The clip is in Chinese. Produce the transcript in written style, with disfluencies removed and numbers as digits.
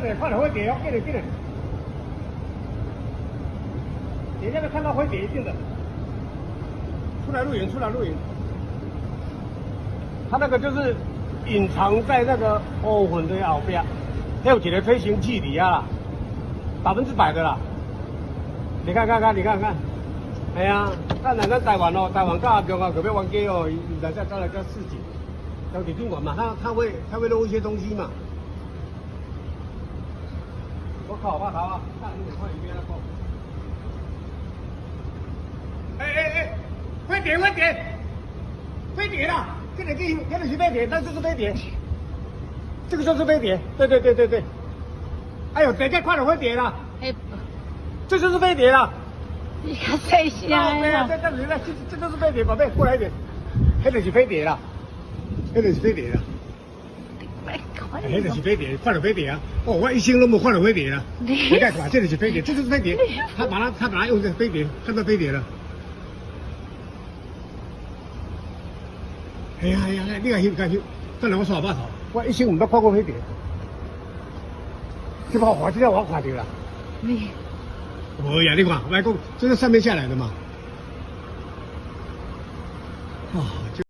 等等，快点会跌哦，给你。你那边看到会跌一定的。出来录影。它那个就是隐藏在那个欧粉的后边，还有几个飞行距离啊，100%的啦。你看。哎呀，咱台湾哦，台湾跟阿中啊，特别玩家哦，来再来叫市井，叫旅馆嘛，他会漏一些东西嘛。我靠，看你快一边那个。哎，飞碟了，这个是飞碟，那就是飞碟，这个就是飞碟，对。哎呦，等一下快点飞碟了，哎，这就是飞碟了。你看谁下呀？这就是飞碟，宝贝，过来一点，那就是飞碟了，那就是飞碟了。那就是飞碟，快点飞碟啊！哦，我一心都没快点飞碟了。你看看，这就是飞碟，这就是飞碟。他把它用这飞碟，看到飞碟了。哎呀，你看，这两个耍把头，我一心唔捌看过飞碟。这把我今天我看到了。你。哦呀，你看，外公，这是上面下来的嘛。啊。